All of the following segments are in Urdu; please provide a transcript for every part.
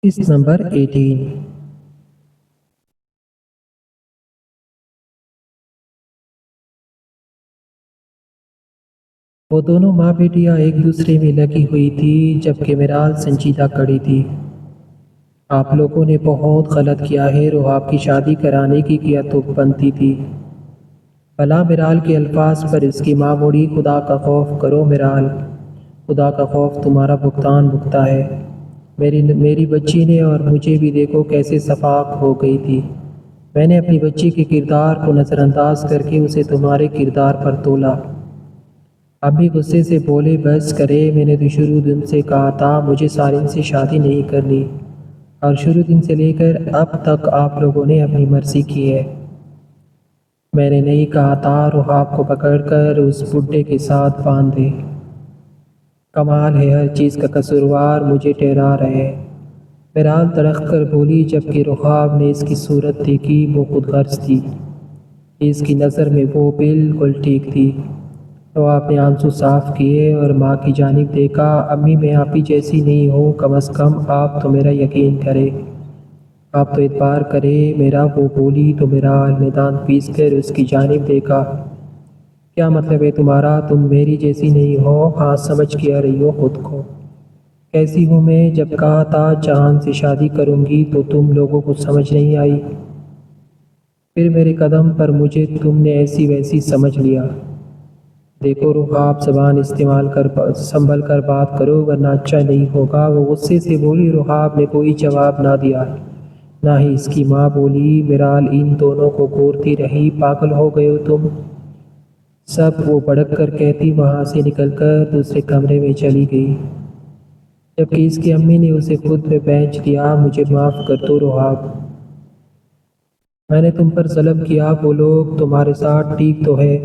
اس نمبر 18۔ وہ دونوں ماں بیٹیاں ایک دوسرے میں لگی ہوئی تھی جبکہ میرال سنجیدہ کھڑی تھی۔ آپ لوگوں نے بہت غلط کیا ہے، رحاب کی شادی کرانے کی کیا تو بنتی تھی۔ بھلا میرال کے الفاظ پر اس کی ماں بولی، خدا کا خوف کرو میرال، خدا کا خوف تمہارا بھگتان بھگتا ہے۔ میری بچی نے اور مجھے بھی دیکھو کیسے صفاق ہو گئی تھی۔ میں نے اپنی بچی کے کردار کو نظر انداز کر کے اسے تمہارے کردار پر تولا۔ ابھی غصے سے بولے، بس کرے، میں نے تو شروع دن سے کہا تھا مجھے سارن سے شادی نہیں کرنی، اور شروع دن سے لے کر اب تک آپ لوگوں نے اپنی مرضی کی ہے۔ میں نے نہیں کہا تھا رحاب کو پکڑ کر اس بڈھے کے ساتھ باندھ دے۔ کمال ہے، ہر چیز کا قصوروار مجھے ٹھہرا رہے۔ میرال تڑق کر بولی، جبکہ رحاب نے اس کی صورت دیکھی وہ خود غرض تھی، اس کی نظر میں وہ بالکل ٹھیک تھی۔ رحاب نے آنسو صاف کیے اور ماں کی جانب دیکھا، امی میں آپ ہی جیسی نہیں ہوں، کم از کم آپ تو میرا یقین کرے، آپ تو اعتبار کرے میرا۔ وہ بولی تو میرال نے دانت پیس کر اس کی جانب دیکھا، کیا مطلب ہے تمہارا؟ تم میری جیسی نہیں ہو، ہاں سمجھ کے آ رہی ہو خود کو؟ کیسی ہوں میں؟ جب کہا تھا جہان سے شادی کروں گی تو تم لوگوں کو سمجھ نہیں آئی، پھر میرے قدم پر مجھے تم نے ایسی ویسی سمجھ لیا۔ دیکھو رحاب، زبان استعمال کر سنبھل کر بات کرو ورنہ اچھا نہیں ہوگا۔ وہ غصے سے بولی۔ رحاب نے کوئی جواب نہ دیا، نہ ہی اس کی ماں بولی۔ میرال ان دونوں کو گھورتی رہی، پاگل ہو گئے ہو تم سب، وہ بھڑک کر کہتی وہاں سے نکل کر دوسرے کمرے میں چلی گئی، جبکہ اس کی امی نے اسے خود میں بینچ دیا۔ مجھے معاف کر دو رحاب، میں نے تم پر ظلم کیا، وہ لوگ تمہارے ساتھ ٹھیک تو ہے،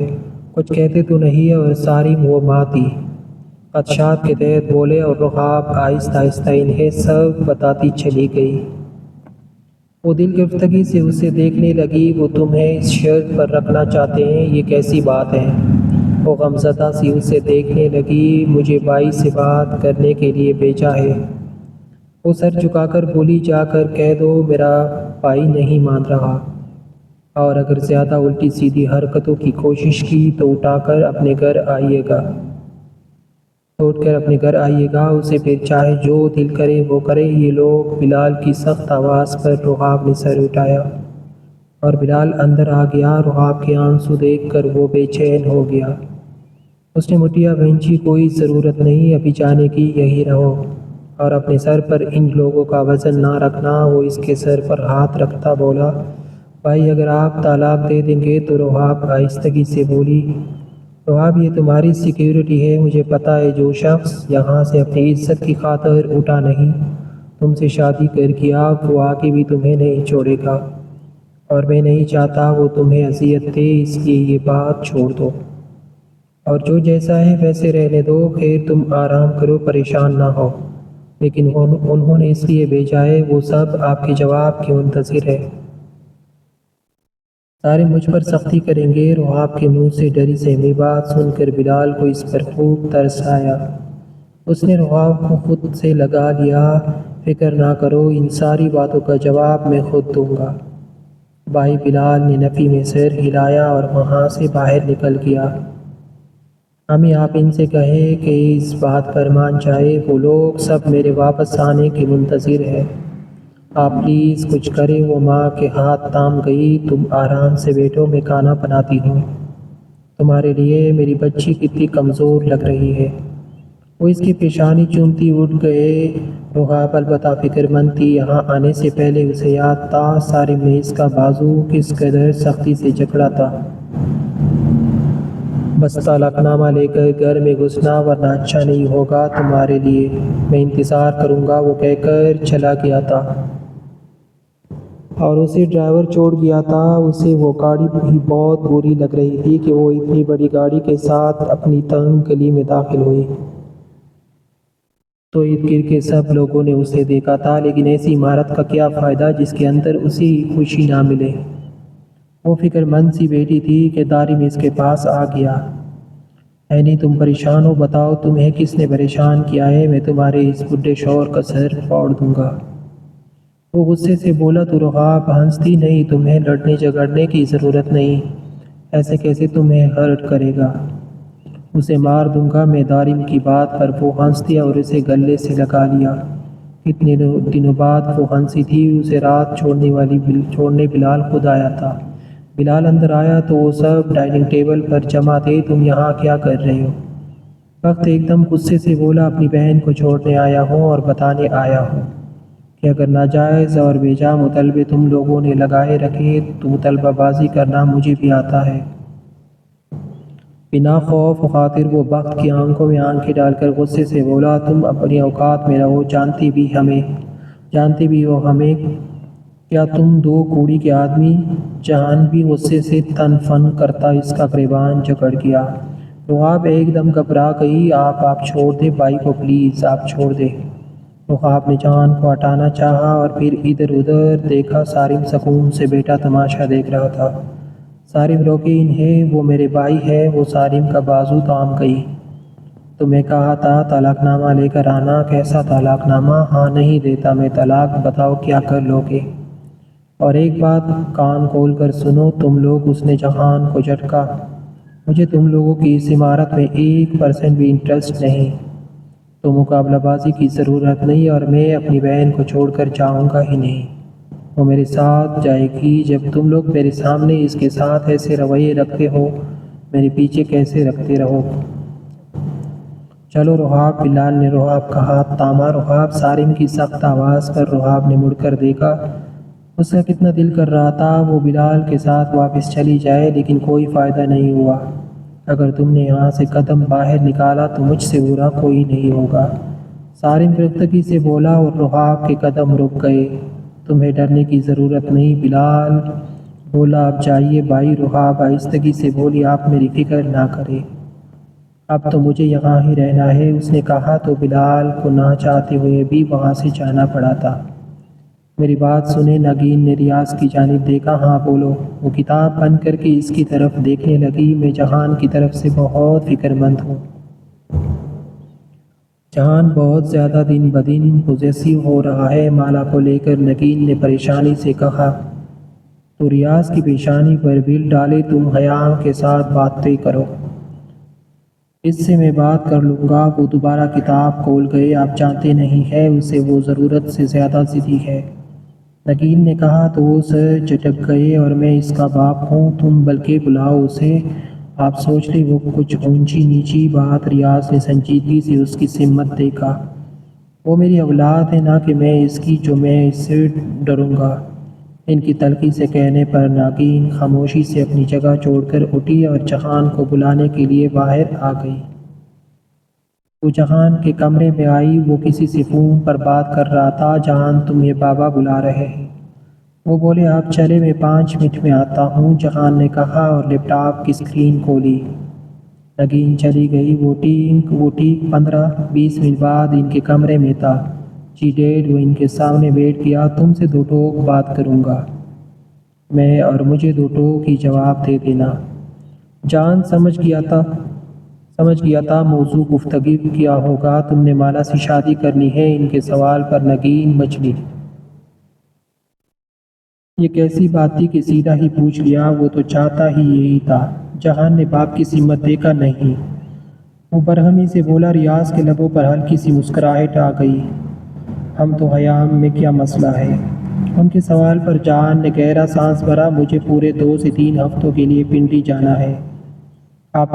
کچھ کہتے تو نہیں، اور ساری وہ ماں تھی۔ خدشات کے تحت بولے اور رحاب آہستہ آہستہ انہیں سب بتاتی چلی گئی۔ وہ دل گفتگی سے اسے دیکھنے لگی، وہ تمہیں اس شرط پر رکھنا چاہتے ہیں، یہ کیسی بات ہے؟ وہ غمزدہ سی اسے دیکھنے لگی، مجھے بائی سے بات کرنے کے لیے بھیجا ہے۔ وہ سر جھکا کر بولی، جا کر کہہ دو میرا بھائی نہیں مان رہا، اور اگر زیادہ الٹی سیدھی حرکتوں کی کوشش کی تو اٹھا کر اپنے گھر آئیے گا، چھوڑ کر اپنے گھر آئیے گا اسے، پھر چاہے جو دل کرے وہ کرے یہ لوگ۔ بلال کی سخت آواز پر رحاب نے سر اٹھایا اور بلال اندر آ گیا۔ رحاب کے آنسو دیکھ کر وہ بے چین ہو گیا، اس نے مٹیاں بھینچی، کوئی ضرورت نہیں ابھی جانے کی، یہی رہو، اور اپنے سر پر ان لوگوں کا وزن نہ رکھنا۔ وہ اس کے سر پر ہاتھ رکھتا بولا، بھائی اگر آپ طلاق دے دیں گے تو؟ رحاب آہستگی سے بولی، رحاب یہ تمہاری سیکیورٹی ہے، مجھے پتہ ہے جو شخص یہاں سے اپنی عزت کی خاطر اٹھا نہیں تم سے شادی کر گیا وہ آگے بھی تمہیں نہیں چھوڑے گا، اور میں نہیں چاہتا وہ تمہیں اذیت دے، اس لیے یہ بات چھوڑ دو اور جو جیسا ہے ویسے رہنے دو، خیر تم آرام کرو، پریشان نہ ہو۔ لیکن انہوں نے اس لیے بھیجا ہے، وہ سب آپ کے جواب کے منتظر ہے، سارے مجھ پر سختی کریں گے۔ رحاب کے منہ سے ڈری سہمی بات سن کر بلال کو اس پر خوب ترس آیا، اس نے رحاب کو خود سے لگا لیا، فکر نہ کرو، ان ساری باتوں کا جواب میں خود دوں گا۔ بھائی بلال نے نفی میں سر ہلایا اور وہاں سے باہر نکل گیا۔ ہمیں آپ ان سے کہیں کہ اس بات پر مان جائے، وہ لوگ سب میرے واپس آنے کے منتظر ہیں، آپ پلیز کچھ کریں۔ وہ ماں کے ہاتھ تھام گئی، تم آرام سے بیٹھو، میں کھانا بناتی ہوں، تمہارے لیے، میری بچی کتنی کمزور لگ رہی ہے۔ وہ اس کی پیشانی چومتی اٹھ گئے۔ رحاب البتہ فکر مند تھی، یہاں آنے سے پہلے اسے یاد تھا صارم نے اس کا بازو کس قدر سختی سے جکڑا تھا۔ بس طلاق نامہ لے کر گھر میں گھسنا ورنہ اچھا نہیں ہوگا تمہارے لیے، میں انتظار کروں گا، وہ کہہ کر چلا گیا تھا اور اسے ڈرائیور چھوڑ گیا تھا۔ اسے وہ گاڑی بھی بہت بری لگ رہی تھی کہ وہ اتنی بڑی گاڑی کے ساتھ اپنی تنگ گلی میں داخل ہوئی تو ارد گرد کے سب لوگوں نے اسے دیکھا تھا، لیکن ایسی عمارت کا کیا فائدہ جس کے اندر اسے خوشی نہ ملے۔ وہ فکر مند سی بیٹی تھی کہ دارم اس کے پاس آ گیا۔ اینی تم پریشان ہو، بتاؤ تمہیں کس نے پریشان کیا ہے؟ میں تمہارے اس بڈھے شوہر کا سر پھاڑ دوں گا۔ وہ غصے سے بولا، تو رحاب ہنستی نہیں، تمہیں لڑنے جھگڑنے کی ضرورت نہیں، ایسے کیسے تمہیں ہرٹ کرے گا، اسے مار دوں گا میں دارم کی بات پر۔ وہ ہنس دیا اور اسے گلے سے لگا لیا۔ اتنے دنوں بعد وہ ہنسی تھی، اسے رات چھوڑنے بلال خود آیا تھا۔ بلال اندر آیا تو وہ سب ڈائننگ ٹیبل پر جمع تھے۔ تم یہاں کیا کر رہے ہو؟ وقت ایک دم غصے سے بولا، اپنی بہن کو چھوڑنے آیا ہوں اور بتانے آیا ہوں کہ اگر ناجائز اور بیجا مطالبے تم لوگوں نے لگائے رکھے تو مطالبہ بازی کرنا مجھے بھی آتا ہے۔ بنا خوف و خاطر وہ بخت کی آنکھوں میں آنکھیں ڈال کر غصے سے بولا، تم اپنی اوقات میں رہو، جانتی بھی ہو ہمیں کیا تم دو کوڑی کے آدمی؟ جہان بھی غصے سے تن فن کرتا اس کا گریبان جکڑ گیا۔ رحاب ایک دم گھبرا گئی۔ آپ چھوڑ دے بھائی کو، پلیز آپ چھوڑ دے۔ رحاب نے جہان کو ہٹانا چاہا اور پھر ادھر ادھر دیکھا۔ سارم سکون سے بیٹا تماشا دیکھ رہا تھا۔ سارم روکے انہیں، وہ میرے بھائی ہے۔ وہ سارم کا بازو تھام گئی۔ تمہیں کہا تھا طلاق نامہ لے کر آنا۔ کیسا طلاق نامہ؟ ہاں نہیں دیتا میں طلاق، بتاؤ کیا کر لو گے؟ اور ایک بات کان کھول کر سنو تم لوگ، اس نے جہان کو جھٹکا، مجھے تم لوگوں کی اس عمارت میں 1% بھی انٹرسٹ نہیں، تو مقابلہ بازی کی ضرورت نہیں، اور میں اپنی بہن کو چھوڑ کر جاؤں گا ہی نہیں۔ وہ میرے ساتھ جائے گی۔ جب تم لوگ میرے سامنے اس کے ساتھ ایسے رویے رکھتے ہو، میرے پیچھے کیسے رکھتے رہو؟ چلو رحاب، بلال نے رحاب کا ہاتھ تھاما۔ رحاب، سارم کی سخت آواز پر رحاب نے مڑ کر دیکھا۔ اس کا کتنا دل کر رہا تھا وہ بلال کے ساتھ واپس چلی جائے، لیکن کوئی فائدہ نہیں ہوا۔ اگر تم نے یہاں سے قدم باہر نکالا تو مجھ سے برا کوئی نہیں ہوگا، سارم درختگی سے بولا، اور رحاب کے قدم رک گئے۔ تمہیں ڈرنے کی ضرورت نہیں، بلال بولا، اب جائیے بھائی۔ رحاب آہستگی سے بولی، آپ میری فکر نہ کریں، اب تو مجھے یہاں ہی رہنا ہے۔ اس نے کہا تو بلال کو نہ چاہتے ہوئے بھی وہاں سے جانا پڑا تھا۔ میری بات سنیں، نگین نے ریاض کی جانب دیکھا۔ ہاں بولو۔ وہ کتاب بند کر کے اس کی طرف دیکھنے لگی۔ میں جہان کی طرف سے بہت فکر مند ہوں۔ جہان بہت زیادہ دن بدن پوزیسیو ہو رہا ہے مالا کو لے کر، نگین نے پریشانی سے کہا۔ تو ریاض کی پیشانی پر بل ڈالے، تم حیام کے ساتھ باتیں کرو، اس سے میں بات کر لوں گا۔ وہ دوبارہ کتاب کھول گئے۔ آپ جانتے نہیں ہیں اسے، وہ ضرورت سے زیادہ ضدی ہے، نگین نے کہا تو وہ سر جھٹک گئے، اور میں اس کا باپ ہوں، تم بلکہ بلاؤ اسے۔ آپ سوچ لیں وہ کچھ اونچی نیچی بات؟ ریاض نے سنجیدگی سے اس کی سمت دیکھا۔ وہ میری اولاد ہے، نہ کہ میں اس کی جو میں اس سے ڈروں گا۔ ان کی تلخی سے کہنے پر نگین خاموشی سے اپنی جگہ چھوڑ کر اٹھی اور جہان کو بلانے کے لیے باہر آ گئی۔ وہ جہان کے کمرے میں آئی۔ وہ کسی سے فون پر بات کر رہا تھا۔ جہان، تمہیں بابا بلا رہے ہیں۔ وہ بولے، آپ چلے، میں 5 منٹ میں آتا ہوں، جہان نے کہا اور لیپ ٹاپ کی اسکرین کھولی۔ نگین چلی گئی۔ وہ ٹھیک 15-20 منٹ بعد ان کے کمرے میں تھا۔ جی ڈیڈ، وہ ان کے سامنے بیٹھ گیا۔ تم سے 2 ٹوک بات کروں گا میں، اور مجھے 2 ٹوک ہی جواب دے دینا۔ جان سمجھ گیا تھا موضوع گفتگو کیا ہوگا۔ تم نے مالا سے شادی کرنی ہے؟ ان کے سوال پر نگین مچلی۔ یہ کیسی بات تھی کہ سیدھا ہی پوچھ لیا؟ وہ تو چاہتا ہی یہی تھا۔ جہان نے باپ کی سمت دیکھا نہیں۔ وہ برہمی سے بولا۔ ریاض کے لبوں پر ہلکی سی مسکراہٹ آ گئی۔ ہم تو حیام میں کیا مسئلہ ہے؟ ان کے سوال پر جہان نے گہرا سانس بھرا۔ مجھے پورے 2 سے 3 ہفتوں کے لیے پنڈی جانا ہے۔ آپ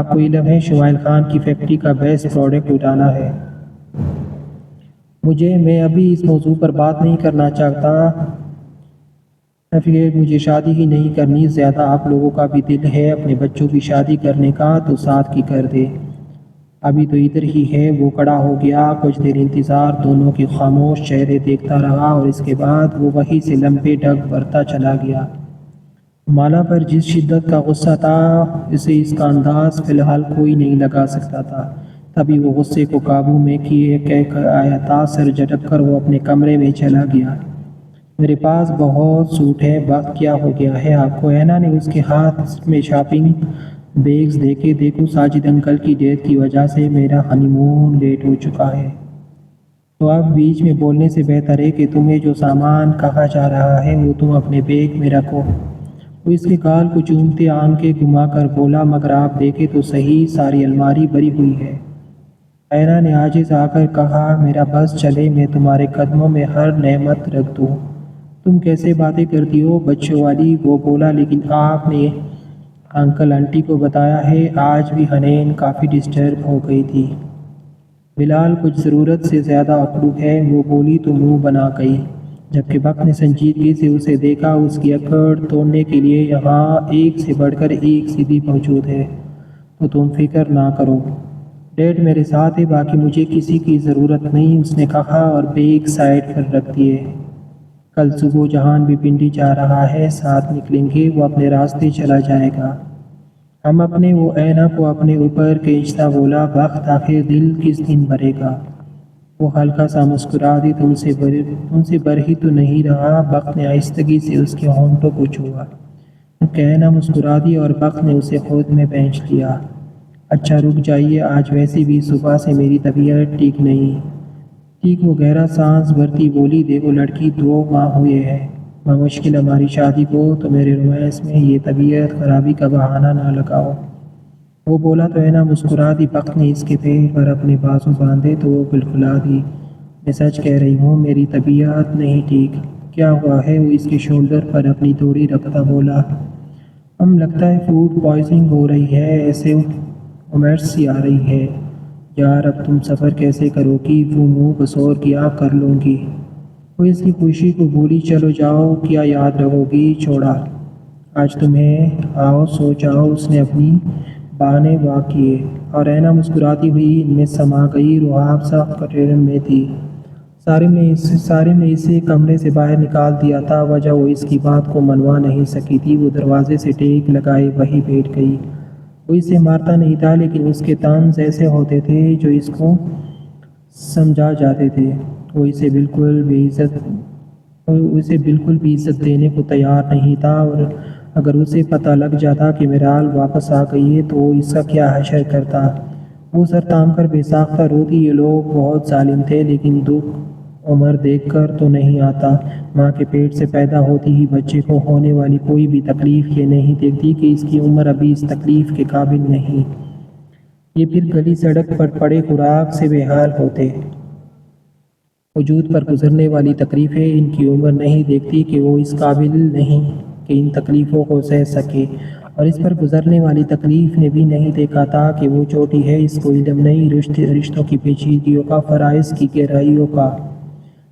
کو علم ہے شمائل خان کی فیکٹری کا بیسٹ پروڈکٹ اٹھانا ہے۔ میں ابھی اس موضوع پر بات نہیں کرنا چاہتا، فکر مجھے شادی ہی نہیں کرنی۔ زیادہ آپ لوگوں کا بھی دل ہے اپنے بچوں کی شادی کرنے کا تو ساتھ کی کر دے، ابھی تو ادھر ہی ہے۔ وہ کھڑا ہو گیا۔ کچھ دیر انتظار دونوں کے خاموش چہرے دیکھتا رہا، اور اس کے بعد وہ وہیں سے لمبے ڈگ بھرتا چلا گیا۔ مالا پر جس شدت کا غصہ تھا، اسے اس کا انداز فی الحال کوئی نہیں لگا سکتا تھا۔ تبھی وہ غصے کو قابو میں کیے کہہ آیا تھا۔ سر جھٹک کر وہ اپنے کمرے میں چلا گیا۔ میرے پاس بہت سوٹ ہے، وقت کیا ہو گیا ہے آپ کو؟ اینا نے اس کے ہاتھ میں شاپنگ بیگز دیکھے۔ دیکھو ساجد انکل کی ڈیتھ کی وجہ سے میرا ہنی مون لیٹ ہو چکا ہے۔ تو اب بیچ میں بولنے سے بہتر ہے کہ تمہیں جو سامان کہا جا رہا ہے وہ تم اپنے بیگ میں رکھو۔ وہ اس کے گال کو چومتے آنکھیں گھما کر بولا، مگر آپ دیکھیں تو صحیح، ساری الماری بھری ہوئی ہے۔ اینا نے عاجز آ کر کہا، میرا بس چلے، میں تمہارے قدموں میں ہر نعمت رکھ دوں۔ تم کیسے باتیں کرتی ہو بچوں والی، وہ بولا، لیکن آپ نے انکل آنٹی کو بتایا ہے؟ آج بھی حنین کافی ڈسٹرب ہو گئی تھی۔ بلال کچھ ضرورت سے زیادہ اکڑو ہے، وہ بولی تو منہ بنا گئی۔ جبکہ بک نے سنجیدگی سے اسے دیکھا، اس کی اکڑ توڑنے کے لیے یہاں ایک سے بڑھ کر ایک سیدھی موجود ہے، تو تم فکر نہ کرو۔ ڈیڈ میرے ساتھ ہے، باقی مجھے کسی کی ضرورت نہیں، اس نے کہا اور بیگ سائڈ پر رکھ دیے۔ کل صبح جہان بھی پنڈی جا رہا ہے، ساتھ نکلیں گے، وہ اپنے راستے چلا جائے گا۔ ہم اپنے وہ اینا کو اپنے اوپر کھینچتا بولا، بخت آخر دل کس دن بھرے گا؟ وہ ہلکا سا مسکرا دی، تم سے بر ہی تو نہیں رہا؟ بخت نے آہستگی سے اس کے ہونٹوں کو چھوا۔ اینا مسکرا دی اور بخت نے اسے خود میں بھینچ لیا۔ اچھا رک جائیے، آج ویسے بھی صبح سے میری طبیعت ٹھیک نہیں۔ ٹھیک؟ وہ گہرا سانس بھرتی بولی، دیکھو لڑکی، 2 ماہ ہوئے ہیں بمشکل ہماری شادی کو، تو میرے رومانس میں یہ طبیعت خرابی کا بہانہ نہ لگاؤ۔ وہ بولا تو اینا مسکرا دی۔ بخت نے اس کے پیر پر اپنے بازو باندھے تو وہ بلبلا دی، میں سچ کہہ رہی ہوں، میری طبیعت نہیں ٹھیک۔ کیا ہوا ہے؟ وہ اس کے شولڈر پر اپنی توڑی رکھتا بولا، لگتا ہے فوڈ پوائزننگ ہو رہی ہے، ایسے ومیٹس سی آ رہی ہے۔ یار اب تم سفر کیسے کرو گی؟ وہ منہ بسور کیا، کر لوں گی۔ وہ اس کی خوشی کو بولی، چلو جاؤ، کیا یاد رکھو گی، چھوڑا آج تمہیں، آؤ سو جاؤ۔ اس نے اپنی باہیں وا کیے اور اینا مسکراتی ہوئی ان میں سما گئی۔ روحاب سخت کٹرن میں تھی۔ سارے نے اسے کمرے سے باہر نکال دیا تھا، وجہ وہ اس کی بات کو منوا نہیں سکی تھی۔ وہ دروازے سے ٹیک لگائے وہیں بیٹھ گئی۔ وہ اسے مارتا نہیں تھا، لیکن اس کے طنز ایسے ہوتے تھے جو اس کو سمجھا جاتے تھے۔ وہ اسے بالکل بھی عزت دینے کو تیار نہیں تھا، اور اگر اسے پتہ لگ جاتا کہ میرال واپس آ گئی ہے تو وہ اس کا کیا حشر کرتا۔ وہ سر تام کر بے ساختہ روتی، یہ لوگ بہت ظالم تھے، لیکن دکھ عمر دیکھ کر تو نہیں آتا۔ ماں کے پیٹ سے پیدا ہوتی ہی بچے کو ہونے والی کوئی بھی تکلیف یہ نہیں دیکھتی کہ اس کی عمر ابھی اس تکلیف کے قابل نہیں۔ یہ پھر گلی سڑک پر پڑے خوراک سے بے حال ہوتے۔ وجود پر گزرنے والی تکلیفیں ان کی عمر نہیں دیکھتی کہ وہ اس قابل نہیں کہ ان تکلیفوں کو سہ سکے، اور اس پر گزرنے والی تکلیف نے بھی نہیں دیکھا تھا کہ وہ چھوٹی ہے، اس کو علم نہیں رشتوں کی پیچیدگیوں کا، فرائض کی گہرائیوں کا۔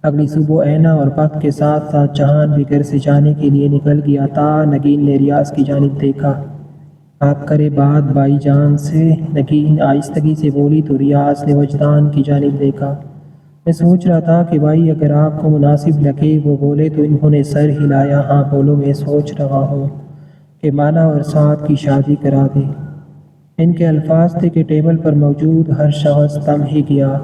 اگلی صبح اینا اور بخت کے ساتھ ساتھ جہان بھی گھر سے جانے کے لیے نکل گیا تھا۔ نگین نے ریاض کی جانب دیکھا، آپ کرے بات بھائی جان سے، نگین آہستگی سے بولی تو ریاض نے وجدان کی جانب دیکھا، میں سوچ رہا تھا کہ بھائی اگر آپ کو مناسب لگے۔ وہ بولے تو انہوں نے سر ہلایا، ہاں بولو، میں سوچ رہا ہوں کہ مالا اور سعد کی شادی کرا دیں۔ ان کے الفاظ تھے کہ ٹیبل پر موجود ہر شخص تھم ہی گیا۔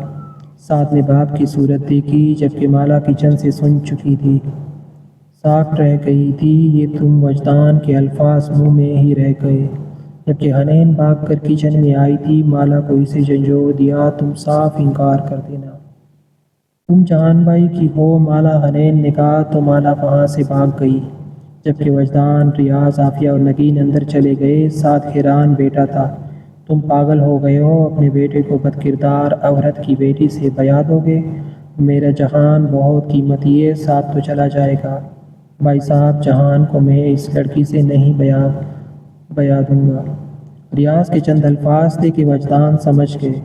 سعد نے باپ کی صورت دیکھی، جبکہ مالا کچن سے سن چکی تھی، ساکت رہ گئی تھی۔ یہ تم وجدان کے الفاظ منہ میں ہی رہ گئے۔ جبکہ حنین بھاگ کر کچن میں آئی تھی، مالا کو اسے جھنجھوڑ دیا، تم صاف انکار کر دینا، تم جہان بھائی کی ہو۔ مالا، حنین نے کہا تو مالا وہاں سے بھاگ گئی، جبکہ وجدان، ریاض، عافیہ اور نگین اندر چلے گئے۔ سعد حیران بیٹھا تھا، تم پاگل ہو گئے ہو؟ اپنے بیٹے کو بد کردار عورت کی بیٹی سے بیاہ دو گے؟ میرا جہان بہت قیمتی ہے، سعد تو چلا جائے گا۔ بھائی صاحب، جہان کو میں اس لڑکی سے نہیں بیاہ دوں گا۔ ریاض کے چند الفاظ تھے کہ وجدان سمجھ گئے،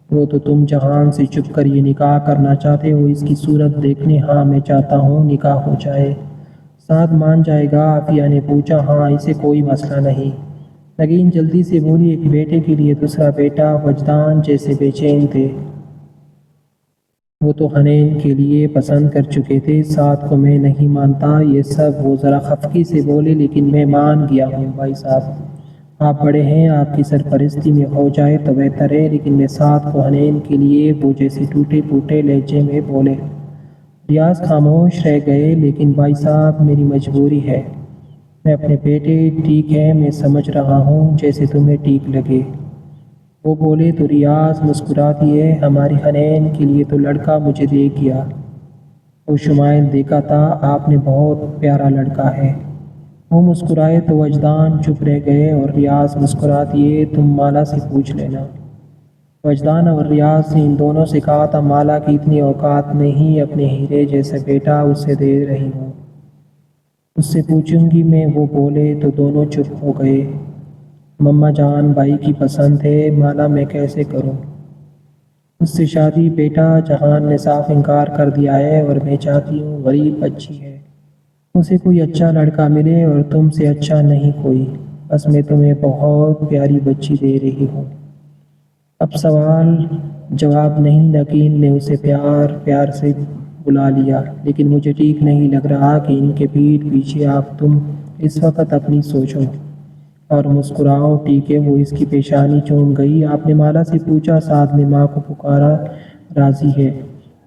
وہ تو تم جہان سے چھپ کر یہ نکاح کرنا چاہتے ہو، اس کی صورت دیکھنے؟ ہاں میں چاہتا ہوں نکاح ہو جائے۔ سعد مان جائے گا؟ عافیہ نے پوچھا۔ ہاں، اسے کوئی مسئلہ نہیں۔ نگین جلدی سے بولی، ایک بیٹے کے لیے دوسرا بیٹا۔ وجدان جیسے بے چین تھے، وہ تو حنین کے لیے پسند کر چکے تھے، سعد کو میں نہیں مانتا یہ سب۔ وہ ذرا خفگی سے بولے، لیکن میں مان گیا ہوں بھائی صاحب، آپ بڑے ہیں، آپ کی سرپرستی میں ہو جائے تو بہتر ہے۔ لیکن میں سعد کو حنین کے لیے، وہ جیسے ٹوٹے پھوٹے لہجے میں بولے۔ ریاض خاموش رہ گئے، لیکن بھائی صاحب میری مجبوری ہے، میں اپنے بیٹے، ٹھیک ہے میں سمجھ رہا ہوں، جیسے تمہیں ٹھیک لگے۔ وہ بولے تو ریاض مسکرا دیے، ہماری حنین کے لیے تو لڑکا مجھے دے گیا۔ وہ شمائل دیکھا تھا، آپ نے بہت پیارا لڑکا ہے۔ وہ مسکرائے تو وجدان چپ رہ گئے اور ریاض مسکرا دیے، تم مالا سے پوچھ لینا۔ وجدان اور ریاض نے ان دونوں سے کہا تھا، مالا کی اتنی اوقات نہیں، اپنے ہیرے جیسا بیٹا اسے دے رہی ہوں، اس سے پوچھوں گی میں۔ وہ بولے تو دونوں چپ ہو گئے۔ مما جان بھائی کی پسند ہے، مالا میں کیسے کروں اس سے شادی؟ بیٹا جہان نے صاف انکار کر دیا ہے، اور میں چاہتی ہوں، غریب بچی ہے، اسے کوئی اچھا لڑکا ملے، اور تم سے اچھا نہیں کوئی، بس میں تمہیں بہت پیاری بچی دے رہی ہوں۔ اب سوال جواب نہیں، نگین نے اسے پیار سے بلا لیا، لیکن مجھے ٹھیک نہیں لگ رہا کہ ان کے پیٹھ پیچھے آپ تم اس وقت اپنی سوچو اور مسکراؤ۔ ٹھیک ہے، وہ اس کی پیشانی چوم گئی۔ آپ نے مالا سے پوچھا؟ سعد نے ماں کو پکارا۔ راضی ہے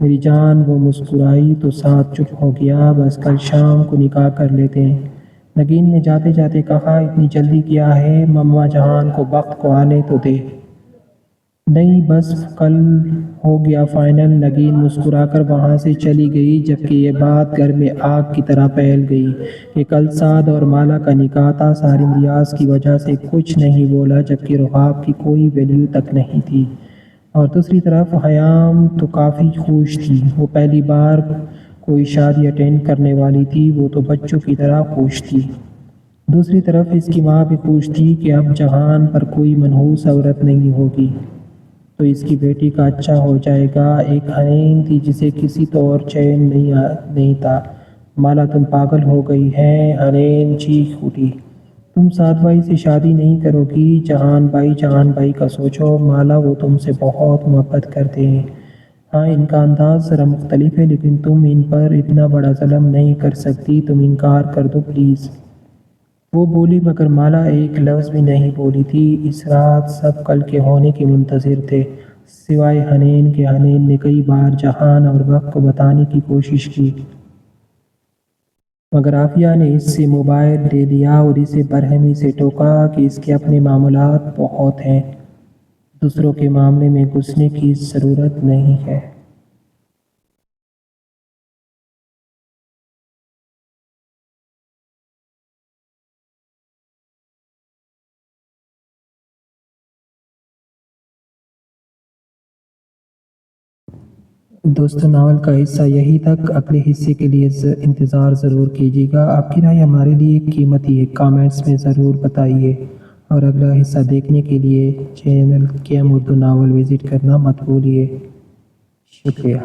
میری جان۔ وہ مسکرائی تو سعد چپ ہو گیا۔ بس کل شام کو نکاح کر لیتے ہیں، نگین نے جاتے جاتے کہا۔ اتنی جلدی کیا ہے؟ مما جہان کو وقت کو آنے تو دے۔ نہیں بس کل ہو گیا فائنل۔ نگین مسکرا کر وہاں سے چلی گئی، جبکہ یہ بات گھر میں آگ کی طرح پھیل گئی کہ کل سعد اور مالا کا نکاح تھا۔ سارم ریاض کی وجہ سے کچھ نہیں بولا، جبکہ رحاب کی کوئی ویلیو تک نہیں تھی، اور دوسری طرف حیام تو کافی خوش تھی۔ وہ پہلی بار کوئی شادی اٹینڈ کرنے والی تھی، وہ تو بچوں کی طرح خوش تھی۔ دوسری طرف اس کی ماں بھی خوش تھی کہ اب جہان پر کوئی منحوس عورت نہیں ہوگی تو اس کی بیٹی کا اچھا ہو جائے گا۔ ایک حنین تھی جسے کسی طور چین نہیں تھا۔ مالا تم پاگل ہو گئی ہیں؟ حنین چیخ اٹھی۔ تم سعد بھائی سے شادی نہیں کرو گی؟ جہان بھائی کا سوچو۔ مالا وہ تم سے بہت محبت کرتے ہیں۔ ہاں ان کا انداز ذرا مختلف ہے، لیکن تم ان پر اتنا بڑا ظلم نہیں کر سکتی، تم انکار کر دو پلیز۔ وہ بولی، مگر مالا ایک لفظ بھی نہیں بولی تھی۔ اس رات سب کل کے ہونے کے منتظر تھے، سوائے حنین کے۔ حنین نے کئی بار جہان اور وقت کو بتانے کی کوشش کی، مگر عافیہ نے اس سے موبائل لے لیا اور اسے برہمی سے ٹوکا کہ اس کے اپنے معاملات بہت ہیں، دوسروں کے معاملے میں گھسنے کی ضرورت نہیں ہے۔ دوستو ناول کا حصہ یہی تک، اگلے حصے کے لیے انتظار ضرور کیجیے گا۔ آپ کی رائے ہمارے لیے قیمتی ہے، کامنٹس میں ضرور بتائیے، اور اگلا حصہ دیکھنے کے لیے channel KM Urdu novel visit کرنا مت بھولیے۔ شکریہ۔